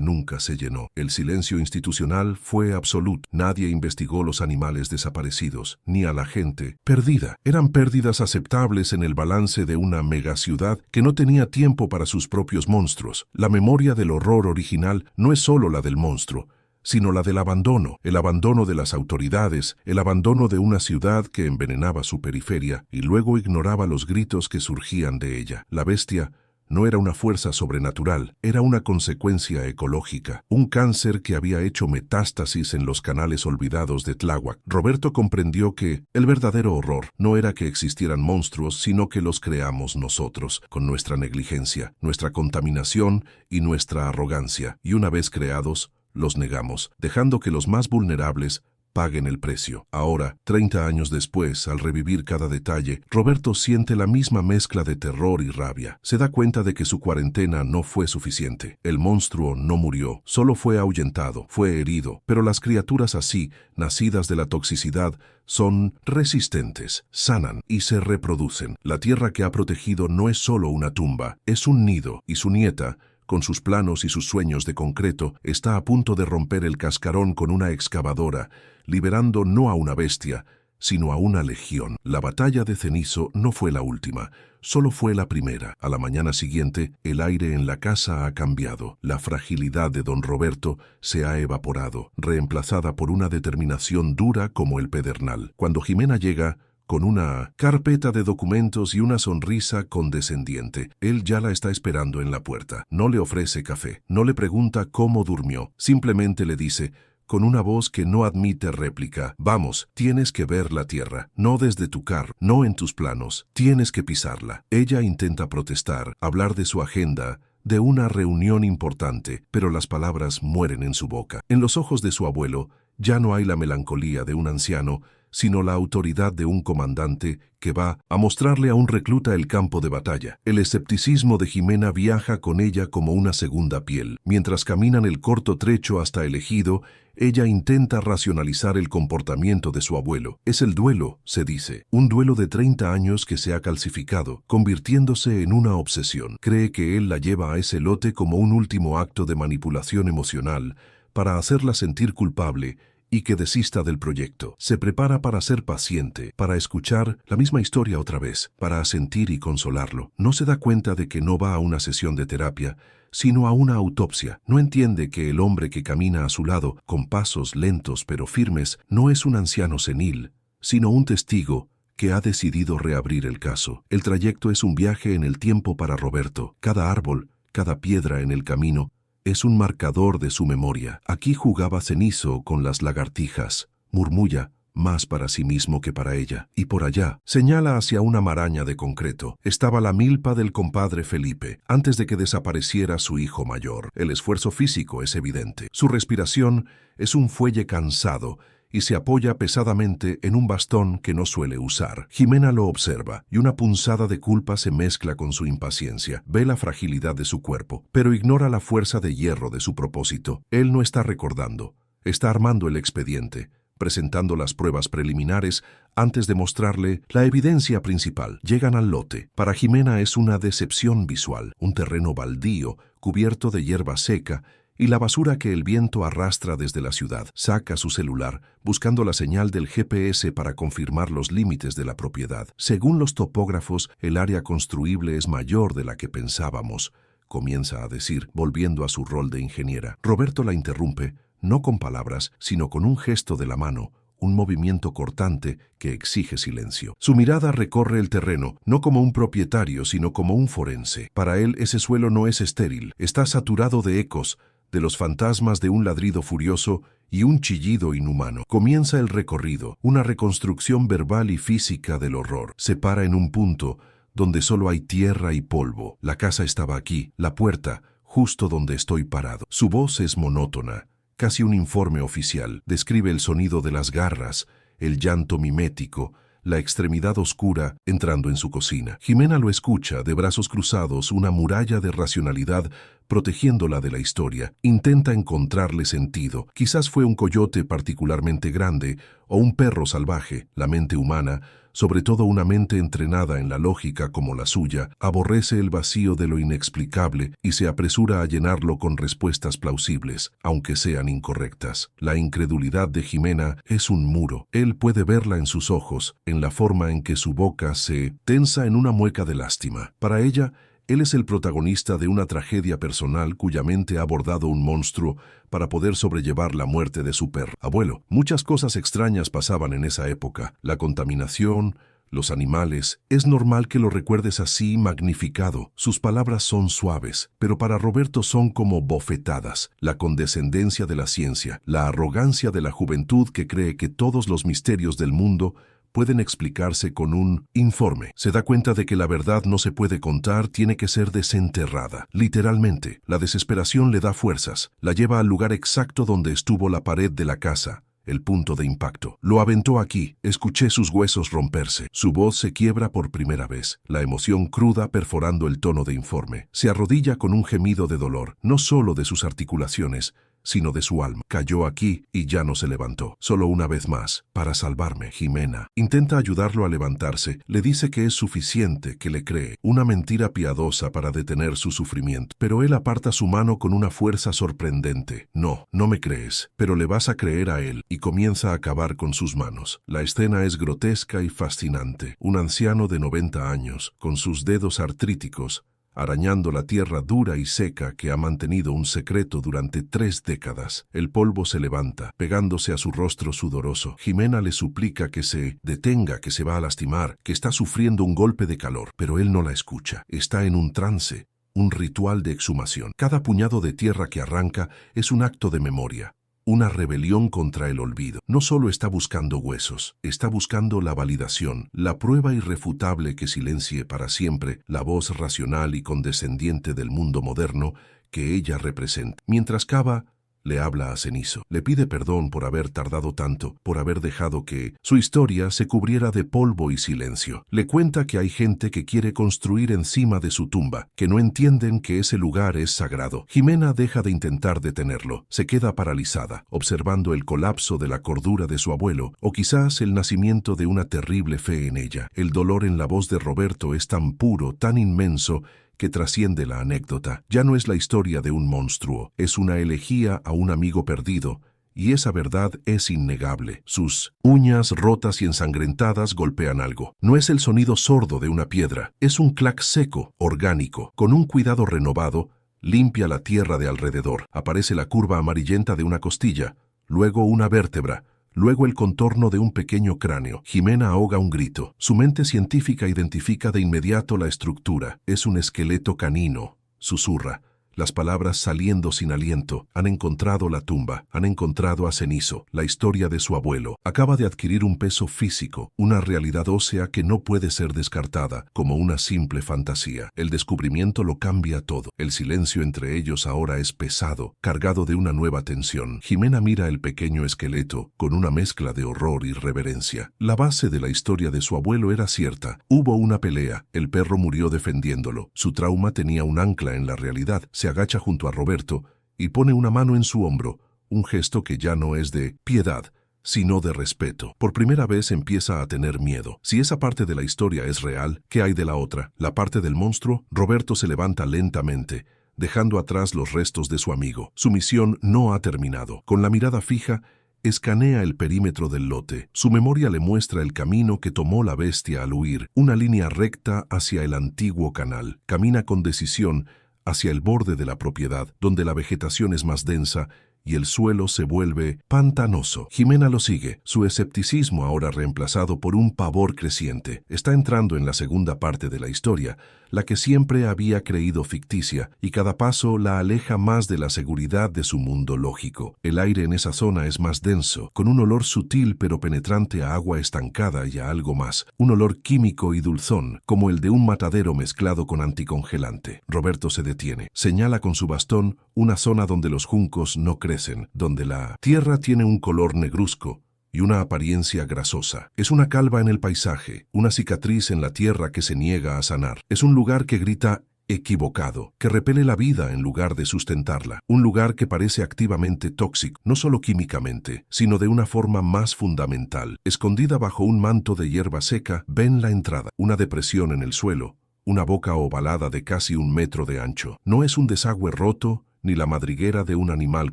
nunca se llenó. El silencio institucional fue absoluto. Nadie investigó los animales desaparecidos, ni a la gente perdida. Eran pérdidas aceptables en el balance de una megaciudad que no tenía tiempo para sus propios monstruos. La memoria del horror original no es solo la del monstruo, sino la del abandono, el abandono de las autoridades, el abandono de una ciudad que envenenaba su periferia y luego ignoraba los gritos que surgían de ella. La bestia no era una fuerza sobrenatural, era una consecuencia ecológica, un cáncer que había hecho metástasis en los canales olvidados de Tláhuac. Roberto comprendió que el verdadero horror no era que existieran monstruos, sino que los creamos nosotros, con nuestra negligencia, nuestra contaminación y nuestra arrogancia. Y una vez creados, los negamos, dejando que los más vulnerables paguen el precio. Ahora, 30 años después, al revivir cada detalle, Roberto siente la misma mezcla de terror y rabia. Se da cuenta de que su cuarentena no fue suficiente. El monstruo no murió, solo fue ahuyentado, fue herido. Pero las criaturas así, nacidas de la toxicidad, son resistentes, sanan y se reproducen. La tierra que ha protegido no es solo una tumba, es un nido, y su nieta, con sus planos y sus sueños de concreto, está a punto de romper el cascarón con una excavadora, liberando no a una bestia, sino a una legión. La batalla de Cenizo no fue la última, solo fue la primera. A la mañana siguiente, el aire en la casa ha cambiado. La fragilidad de don Roberto se ha evaporado, reemplazada por una determinación dura como el pedernal. Cuando Jimena llega, con una carpeta de documentos y una sonrisa condescendiente, él ya la está esperando en la puerta. No le ofrece café, no le pregunta cómo durmió, simplemente le dice, con una voz que no admite réplica, vamos, tienes que ver la tierra, no desde tu carro, no en tus planos, tienes que pisarla. Ella intenta protestar, hablar de su agenda, de una reunión importante, pero las palabras mueren en su boca. En los ojos de su abuelo, ya no hay la melancolía de un anciano, sino la autoridad de un comandante que va a mostrarle a un recluta el campo de batalla. El escepticismo de Jimena viaja con ella como una segunda piel. Mientras caminan el corto trecho hasta el ejido, ella intenta racionalizar el comportamiento de su abuelo. Es el duelo, se dice, un duelo de 30 años que se ha calcificado, convirtiéndose en una obsesión. Cree que él la lleva a ese lote como un último acto de manipulación emocional para hacerla sentir culpable y que desista del proyecto. Se prepara para ser paciente, para escuchar la misma historia otra vez, para asentir y consolarlo. No se da cuenta de que no va a una sesión de terapia, sino a una autopsia. No entiende que el hombre que camina a su lado, con pasos lentos pero firmes, no es un anciano senil, sino un testigo que ha decidido reabrir el caso. El trayecto es un viaje en el tiempo para Roberto. Cada árbol, cada piedra en el camino, es un marcador de su memoria. Aquí jugaba Cenizo con las lagartijas, murmulla, más para sí mismo que para ella. Y por allá, señala hacia una maraña de concreto, estaba la milpa del compadre Felipe, antes de que desapareciera su hijo mayor. El esfuerzo físico es evidente. Su respiración es un fuelle cansado y se apoya pesadamente en un bastón que no suele usar. Jimena lo observa y una punzada de culpa se mezcla con su impaciencia. Ve la fragilidad de su cuerpo, pero ignora la fuerza de hierro de su propósito. Él no está recordando, está armando el expediente, presentando las pruebas preliminares antes de mostrarle la evidencia principal. Llegan al lote. Para Jimena es una decepción visual, un terreno baldío, cubierto de hierba seca, y la basura que el viento arrastra desde la ciudad. Saca su celular, buscando la señal del GPS para confirmar los límites de la propiedad. Según los topógrafos, el área construible es mayor de la que pensábamos, comienza a decir, volviendo a su rol de ingeniera. Roberto la interrumpe, no con palabras, sino con un gesto de la mano, un movimiento cortante que exige silencio. Su mirada recorre el terreno, no como un propietario, sino como un forense. Para él ese suelo no es estéril, está saturado de ecos, de los fantasmas de un ladrido furioso y un chillido inhumano. Comienza el recorrido, una reconstrucción verbal y física del horror. Se para en un punto donde solo hay tierra y polvo. La casa estaba aquí, la puerta, justo donde estoy parado. Su voz es monótona, casi un informe oficial. Describe el sonido de las garras, el llanto mimético, la extremidad oscura entrando en su cocina. Jimena lo escucha, de brazos cruzados, una muralla de racionalidad protegiéndola de la historia. Intenta encontrarle sentido. Quizás fue un coyote particularmente grande o un perro salvaje. La mente humana, sobre todo una mente entrenada en la lógica como la suya, aborrece el vacío de lo inexplicable y se apresura a llenarlo con respuestas plausibles, aunque sean incorrectas. La incredulidad de Jimena es un muro. Él puede verla en sus ojos, en la forma en que su boca se tensa en una mueca de lástima. Para ella, él es el protagonista de una tragedia personal cuya mente ha abordado un monstruo para poder sobrellevar la muerte de su perro. Abuelo, muchas cosas extrañas pasaban en esa época. La contaminación, los animales. Es normal que lo recuerdes así, magnificado. Sus palabras son suaves, pero para Roberto son como bofetadas. La condescendencia de la ciencia, la arrogancia de la juventud que cree que todos los misterios del mundo pueden explicarse con un informe. Se da cuenta de que la verdad no se puede contar, tiene que ser desenterrada. Literalmente, la desesperación le da fuerzas, la lleva al lugar exacto donde estuvo la pared de la casa, el punto de impacto. Lo aventó aquí, escuché sus huesos romperse. Su voz se quiebra por primera vez, la emoción cruda perforando el tono de informe. Se arrodilla con un gemido de dolor, no solo de sus articulaciones, sino de su alma. Cayó aquí y ya no se levantó. Solo una vez más, para salvarme, Jimena. Intenta ayudarlo a levantarse, le dice que es suficiente, que le cree. Una mentira piadosa para detener su sufrimiento. Pero él aparta su mano con una fuerza sorprendente. No, no me crees, pero le vas a creer a él, y comienza a acabar con sus manos. La escena es grotesca y fascinante. Un anciano de 90 años, con sus dedos artríticos, arañando la tierra dura y seca que ha mantenido un secreto durante 3 décadas. El polvo se levanta, pegándose a su rostro sudoroso. Jimena le suplica que se detenga, que se va a lastimar, que está sufriendo un golpe de calor, pero él no la escucha. Está en un trance, un ritual de exhumación. Cada puñado de tierra que arranca es un acto de memoria, una rebelión contra el olvido. No solo está buscando huesos, está buscando la validación, la prueba irrefutable que silencie para siempre la voz racional y condescendiente del mundo moderno que ella representa. Mientras cava, le habla a Cenizo. Le pide perdón por haber tardado tanto, por haber dejado que su historia se cubriera de polvo y silencio. Le cuenta que hay gente que quiere construir encima de su tumba, que no entienden que ese lugar es sagrado. Jimena deja de intentar detenerlo. Se queda paralizada, observando el colapso de la cordura de su abuelo, o quizás el nacimiento de una terrible fe en ella. El dolor en la voz de Roberto es tan puro, tan inmenso, que trasciende la anécdota. Ya no es la historia de un monstruo, es una elegía a un amigo perdido, y esa verdad es innegable. Sus uñas rotas y ensangrentadas golpean algo. No es el sonido sordo de una piedra, es un clac seco, orgánico. Con un cuidado renovado, limpia la tierra de alrededor. Aparece la curva amarillenta de una costilla, luego una vértebra, luego el contorno de un pequeño cráneo. Jimena ahoga un grito. Su mente científica identifica de inmediato la estructura. Es un esqueleto canino, susurra. las palabras saliendo sin aliento. Han encontrado la tumba, han encontrado a Cenizo. La historia de su abuelo acaba de adquirir un peso físico, una realidad ósea que no puede ser descartada como una simple fantasía. El descubrimiento lo cambia todo. El silencio entre ellos ahora es pesado, cargado de una nueva tensión. Jimena mira el pequeño esqueleto con una mezcla de horror y reverencia. La base de la historia de su abuelo era cierta. Hubo una pelea, el perro murió defendiéndolo. Su trauma tenía un ancla en la realidad. Se agacha junto a Roberto y pone una mano en su hombro, un gesto que ya no es de piedad, sino de respeto. Por primera vez empieza a tener miedo. Si esa parte de la historia es real, ¿qué hay de la otra? La parte del monstruo. Roberto se levanta lentamente, dejando atrás los restos de su amigo. Su misión no ha terminado. Con la mirada fija, escanea el perímetro del lote. Su memoria le muestra el camino que tomó la bestia al huir, una línea recta hacia el antiguo canal. Camina con decisión hacia el borde de la propiedad, donde la vegetación es más densa y el suelo se vuelve pantanoso. Jimena lo sigue, su escepticismo ahora reemplazado por un pavor creciente. Está entrando en la segunda parte de la historia, la que siempre había creído ficticia, y cada paso la aleja más de la seguridad de su mundo lógico. El aire en esa zona es más denso, con un olor sutil pero penetrante a agua estancada y a algo más, un olor químico y dulzón, como el de un matadero mezclado con anticongelante. Roberto se detiene, señala con su bastón una zona donde los juncos no crecen, donde la tierra tiene un color negruzco y una apariencia grasosa. Es una calva en el paisaje, una cicatriz en la tierra que se niega a sanar. Es un lugar que grita equivocado, que repele la vida en lugar de sustentarla. Un lugar que parece activamente tóxico, no solo químicamente, sino de una forma más fundamental. Escondida bajo un manto de hierba seca, ven la entrada, una depresión en el suelo, una boca ovalada de casi 1 metro de ancho. No es un desagüe roto, ni la madriguera de un animal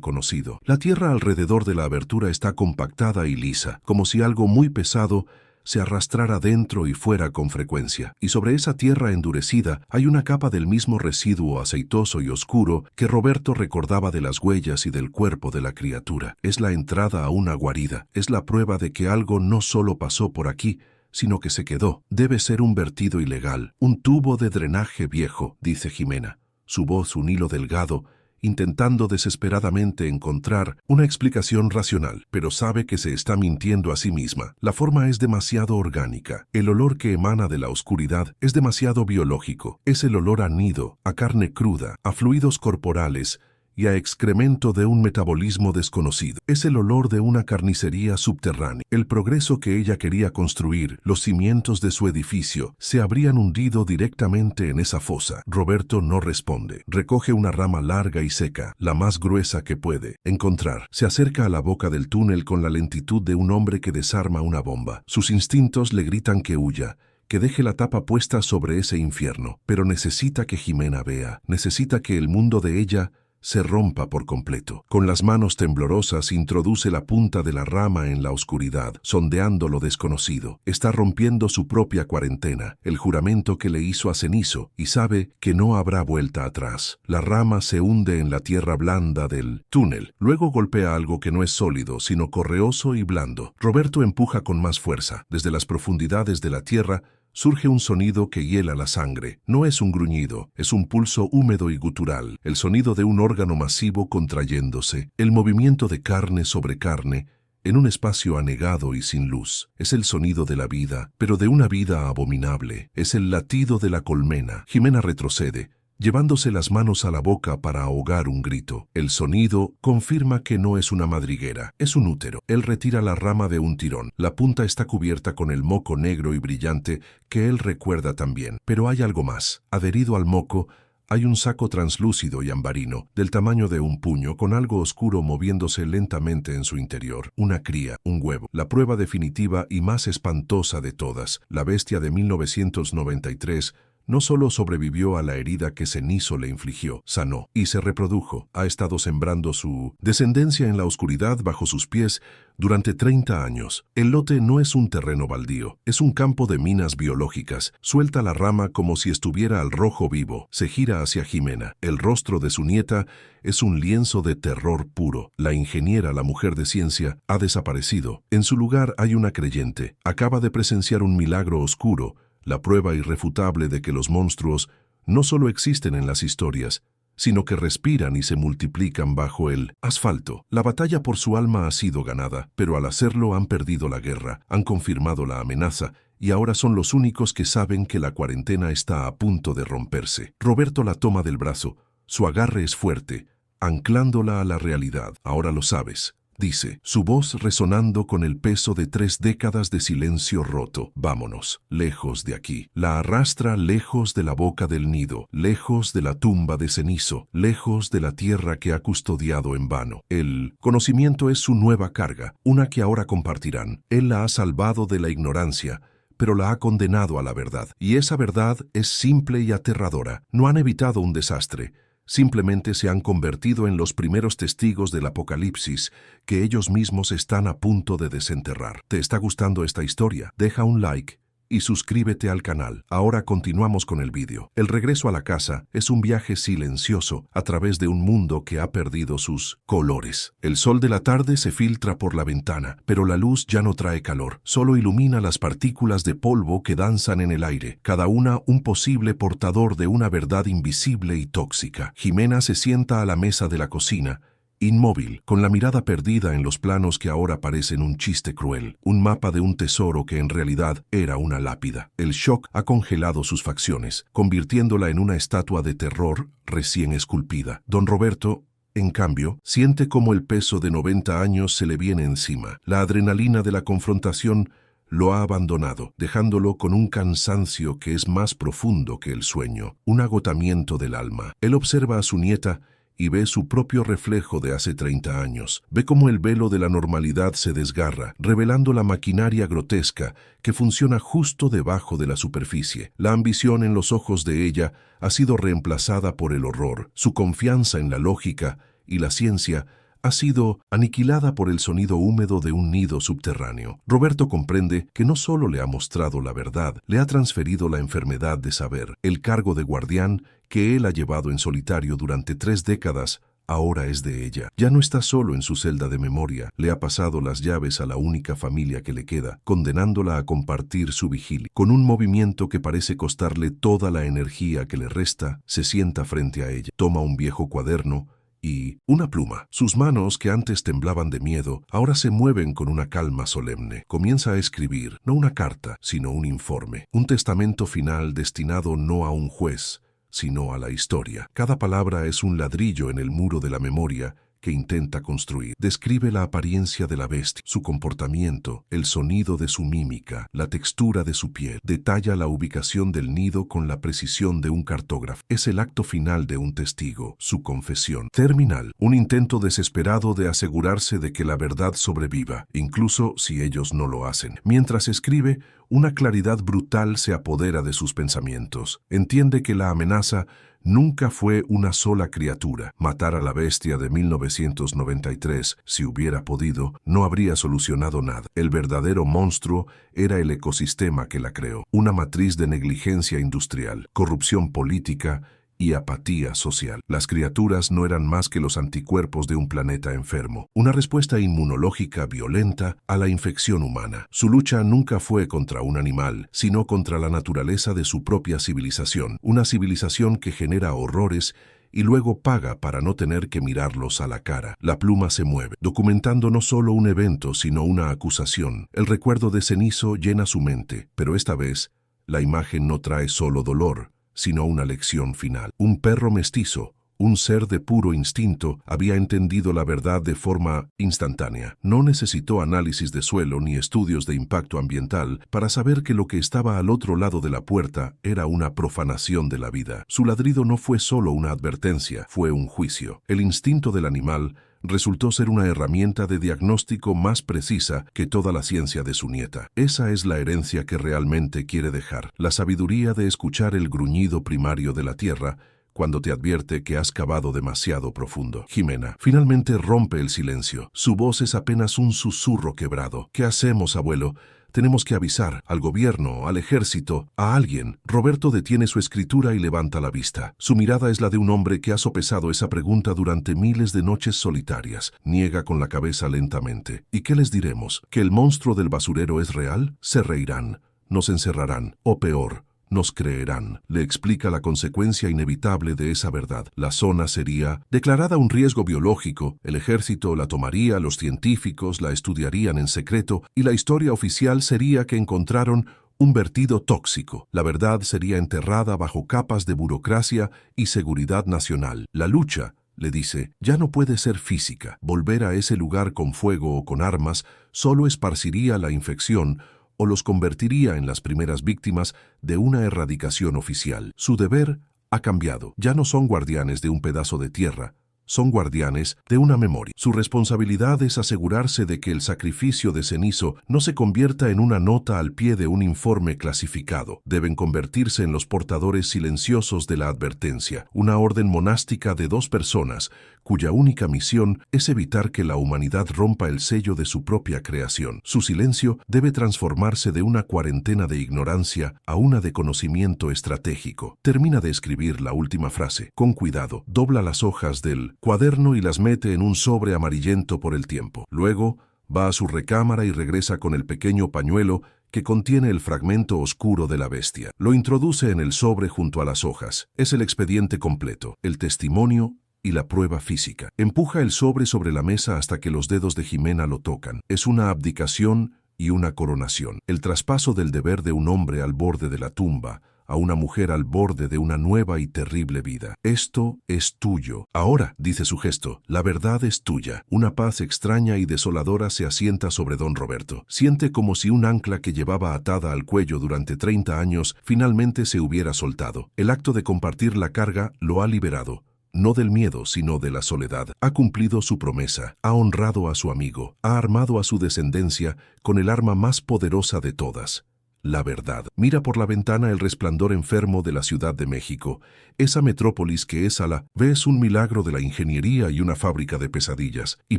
conocido. La tierra alrededor de la abertura está compactada y lisa, como si algo muy pesado se arrastrara dentro y fuera con frecuencia. Y sobre esa tierra endurecida hay una capa del mismo residuo aceitoso y oscuro que Roberto recordaba de las huellas y del cuerpo de la criatura. Es la entrada a una guarida. Es la prueba de que algo no solo pasó por aquí, sino que se quedó. Debe ser un vertido ilegal, un tubo de drenaje viejo, dice Jimena. Su voz un hilo delgado, intentando desesperadamente encontrar una explicación racional, pero sabe que se está mintiendo a sí misma. La forma es demasiado orgánica. El olor que emana de la oscuridad es demasiado biológico. Es el olor a nido, a carne cruda, a fluidos corporales y a excremento de un metabolismo desconocido. Es el olor de una carnicería subterránea. El progreso que ella quería construir, los cimientos de su edificio, se habrían hundido directamente en esa fosa. Roberto no responde. Recoge una rama larga y seca, la más gruesa que puede encontrar. Se acerca a la boca del túnel con la lentitud de un hombre que desarma una bomba. Sus instintos le gritan que huya, que deje la tapa puesta sobre ese infierno. Pero necesita que Jimena vea, necesita que el mundo de ella se rompa por completo. Con las manos temblorosas introduce la punta de la rama en la oscuridad, sondeando lo desconocido. Está rompiendo su propia cuarentena, el juramento que le hizo a Cenizo, y sabe que no habrá vuelta atrás. La rama se hunde en la tierra blanda del túnel. Luego golpea algo que no es sólido, sino correoso y blando. Roberto empuja con más fuerza. Desde las profundidades de la tierra surge un sonido que hiela la sangre. No es un gruñido, es un pulso húmedo y gutural, el sonido de un órgano masivo contrayéndose, el movimiento de carne sobre carne, en un espacio anegado y sin luz. Es el sonido de la vida, pero de una vida abominable. Es el latido de la colmena. Jimena retrocede, llevándose las manos a la boca para ahogar un grito. El sonido confirma que no es una madriguera, es un útero. Él retira la rama de un tirón. La punta está cubierta con el moco negro y brillante que él recuerda también. Pero hay algo más. Adherido al moco, hay un saco translúcido y ambarino, del tamaño de un puño, con algo oscuro moviéndose lentamente en su interior. Una cría, un huevo. La prueba definitiva y más espantosa de todas. La bestia de 1993 no solo sobrevivió a la herida que Cenizo le infligió, sanó y se reprodujo. Ha estado sembrando su descendencia en la oscuridad bajo sus pies durante 30 años. El lote no es un terreno baldío, es un campo de minas biológicas. Suelta la rama como si estuviera al rojo vivo. Se gira hacia Jimena. El rostro de su nieta es un lienzo de terror puro. La ingeniera, la mujer de ciencia, ha desaparecido. En su lugar hay una creyente. Acaba de presenciar un milagro oscuro, la prueba irrefutable de que los monstruos no solo existen en las historias, sino que respiran y se multiplican bajo el asfalto. La batalla por su alma ha sido ganada, pero al hacerlo han perdido la guerra, han confirmado la amenaza, y ahora son los únicos que saben que la cuarentena está a punto de romperse. Roberto la toma del brazo. Su agarre es fuerte, anclándola a la realidad. Ahora lo sabes, dice, su voz resonando con el peso de 3 décadas de silencio roto. Vámonos, lejos de aquí. La arrastra lejos de la boca del nido, lejos de la tumba de cenizo, lejos de la tierra que ha custodiado en vano. El conocimiento es su nueva carga, una que ahora compartirán. Él la ha salvado de la ignorancia, pero la ha condenado a la verdad. Y esa verdad es simple y aterradora. No han evitado un desastre. Simplemente se han convertido en los primeros testigos del apocalipsis que ellos mismos están a punto de desenterrar. ¿Te está gustando esta historia? Deja un like y suscríbete al canal. Ahora continuamos con el vídeo. El regreso a la casa es un viaje silencioso a través de un mundo que ha perdido sus colores. El sol de la tarde se filtra por la ventana, pero la luz ya no trae calor, solo ilumina las partículas de polvo que danzan en el aire, cada una un posible portador de una verdad invisible y tóxica. Jimena se sienta a la mesa de la cocina, inmóvil, con la mirada perdida en los planos que ahora parecen un chiste cruel, un mapa de un tesoro que en realidad era una lápida. El shock ha congelado sus facciones, convirtiéndola en una estatua de terror recién esculpida. Don Roberto, en cambio, siente como el peso de 90 años se le viene encima. La adrenalina de la confrontación lo ha abandonado, dejándolo con un cansancio que es más profundo que el sueño, un agotamiento del alma. Él observa a su nieta y ve su propio reflejo de hace 30 años. Ve cómo el velo de la normalidad se desgarra, revelando la maquinaria grotesca que funciona justo debajo de la superficie. La ambición en los ojos de ella ha sido reemplazada por el horror. Su confianza en la lógica y la ciencia ha sido aniquilada por el sonido húmedo de un nido subterráneo. Roberto comprende que no solo le ha mostrado la verdad, le ha transferido la enfermedad de saber. El cargo de guardián que él ha llevado en solitario durante 3 décadas ahora es de ella. Ya no está solo en su celda de memoria, le ha pasado las llaves a la única familia que le queda, condenándola a compartir su vigilia. Con un movimiento que parece costarle toda la energía que le resta, se sienta frente a ella, toma un viejo cuaderno y una pluma. Sus manos, que antes temblaban de miedo, ahora se mueven con una calma solemne. Comienza a escribir, no una carta, sino un informe, un testamento final destinado no a un juez, sino a la historia. Cada palabra es un ladrillo en el muro de la memoria que intenta construir. Describe la apariencia de la bestia, su comportamiento, el sonido de su mímica, la textura de su piel. Detalla la ubicación del nido con la precisión de un cartógrafo. Es el acto final de un testigo, su confesión. Terminal, un intento desesperado de asegurarse de que la verdad sobreviva, incluso si ellos no lo hacen. Mientras escribe, una claridad brutal se apodera de sus pensamientos. Entiende que la amenaza nunca fue una sola criatura. Matar a la bestia de 1993, si hubiera podido, no habría solucionado nada. El verdadero monstruo era el ecosistema que la creó, una matriz de negligencia industrial, corrupción política y apatía social. Las criaturas no eran más que los anticuerpos de un planeta enfermo, una respuesta inmunológica violenta a la infección humana. Su lucha nunca fue contra un animal, sino contra la naturaleza de su propia civilización, una civilización que genera horrores y luego paga para no tener que mirarlos a la cara. La pluma se mueve, documentando no solo un evento, sino una acusación. El recuerdo de Cenizo llena su mente, pero esta vez, la imagen no trae solo dolor, sino una lección final. Un perro mestizo, un ser de puro instinto, había entendido la verdad de forma instantánea. No necesitó análisis de suelo ni estudios de impacto ambiental para saber que lo que estaba al otro lado de la puerta era una profanación de la vida. Su ladrido no fue solo una advertencia, fue un juicio. El instinto del animal resultó ser una herramienta de diagnóstico más precisa que toda la ciencia de su nieta. Esa es la herencia que realmente quiere dejar, la sabiduría de escuchar el gruñido primario de la tierra cuando te advierte que has cavado demasiado profundo. Jimena finalmente rompe el silencio. Su voz es apenas un susurro quebrado. ¿Qué hacemos, abuelo? Tenemos que avisar al gobierno, al ejército, a alguien. Roberto detiene su escritura y levanta la vista. Su mirada es la de un hombre que ha sopesado esa pregunta durante miles de noches solitarias. Niega con la cabeza lentamente. ¿Y qué les diremos? ¿Que el monstruo del basurero es real? Se reirán, nos encerrarán, o peor, nos creerán. Le explica la consecuencia inevitable de esa verdad. La zona sería declarada un riesgo biológico, el ejército la tomaría, los científicos la estudiarían en secreto y la historia oficial sería que encontraron un vertido tóxico. La verdad sería enterrada bajo capas de burocracia y seguridad nacional. La lucha, le dice, ya no puede ser física. Volver a ese lugar con fuego o con armas solo esparciría la infección o los convertiría en las primeras víctimas de una erradicación oficial. Su deber ha cambiado. Ya no son guardianes de un pedazo de tierra, son guardianes de una memoria. Su responsabilidad es asegurarse de que el sacrificio de Cenizo no se convierta en una nota al pie de un informe clasificado. Deben convertirse en los portadores silenciosos de la advertencia, una orden monástica de 2 personas, cuya única misión es evitar que la humanidad rompa el sello de su propia creación. Su silencio debe transformarse de una cuarentena de ignorancia a una de conocimiento estratégico. Termina de escribir la última frase. Con cuidado, dobla las hojas del cuaderno y las mete en un sobre amarillento por el tiempo. Luego, va a su recámara y regresa con el pequeño pañuelo que contiene el fragmento oscuro de la bestia. Lo introduce en el sobre junto a las hojas. Es el expediente completo, el testimonio y la prueba física. Empuja el sobre la mesa hasta que los dedos de Jimena lo tocan. Es una abdicación y una coronación. El traspaso del deber de un hombre al borde de la tumba a una mujer al borde de una nueva y terrible vida. Esto es tuyo. Ahora, dice su gesto, la verdad es tuya. Una paz extraña y desoladora se asienta sobre don Roberto. Siente como si un ancla que llevaba atada al cuello durante 30 años finalmente se hubiera soltado. El acto de compartir la carga lo ha liberado. No del miedo, sino de la soledad. Ha cumplido su promesa, ha honrado a su amigo, ha armado a su descendencia con el arma más poderosa de todas. La verdad. Mira por la ventana el resplandor enfermo de la Ciudad de México. Esa metrópolis que es a la vez un milagro de la ingeniería y una fábrica de pesadillas. Y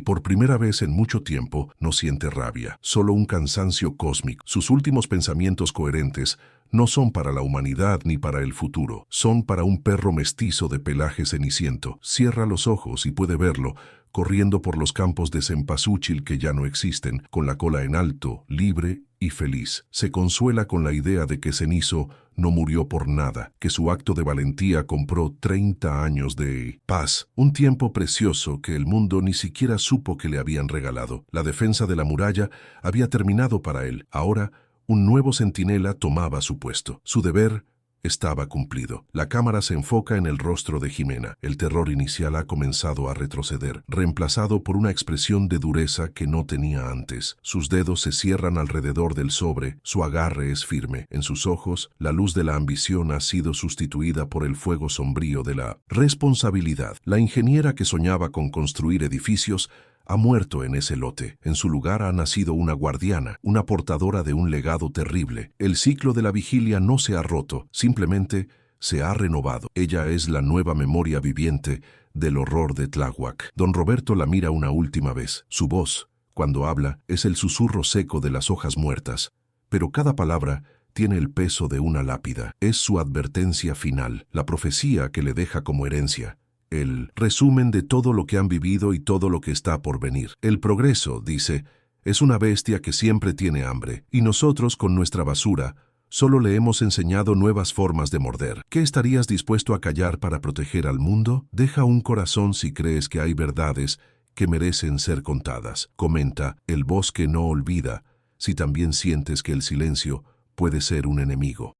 por primera vez en mucho tiempo no siente rabia, solo un cansancio cósmico. Sus últimos pensamientos coherentes no son para la humanidad ni para el futuro. Son para un perro mestizo de pelaje ceniciento. Cierra los ojos y puede verlo, corriendo por los campos de cempasúchil que ya no existen, con la cola en alto, libre y feliz. Se consuela con la idea de que Cenizo no murió por nada, que su acto de valentía compró 30 años de paz, un tiempo precioso que el mundo ni siquiera supo que le habían regalado. La defensa de la muralla había terminado para él. Ahora, un nuevo centinela tomaba su puesto. Su deber estaba cumplido. La cámara se enfoca en el rostro de Jimena. El terror inicial ha comenzado a retroceder, reemplazado por una expresión de dureza que no tenía antes. Sus dedos se cierran alrededor del sobre, su agarre es firme. En sus ojos, la luz de la ambición ha sido sustituida por el fuego sombrío de la responsabilidad. La ingeniera que soñaba con construir edificios ha muerto en ese lote. En su lugar ha nacido una guardiana, una portadora de un legado terrible. El ciclo de la vigilia no se ha roto, simplemente se ha renovado. Ella es la nueva memoria viviente del horror de Tláhuac. Don Roberto la mira una última vez. Su voz, cuando habla, es el susurro seco de las hojas muertas, pero cada palabra tiene el peso de una lápida. Es su advertencia final, la profecía que le deja como herencia. El resumen de todo lo que han vivido y todo lo que está por venir. El progreso, dice, es una bestia que siempre tiene hambre, y nosotros, con nuestra basura, solo le hemos enseñado nuevas formas de morder. ¿Qué estarías dispuesto a callar para proteger al mundo? Deja un corazón si crees que hay verdades que merecen ser contadas. Comenta, el bosque no olvida, si también sientes que el silencio puede ser un enemigo.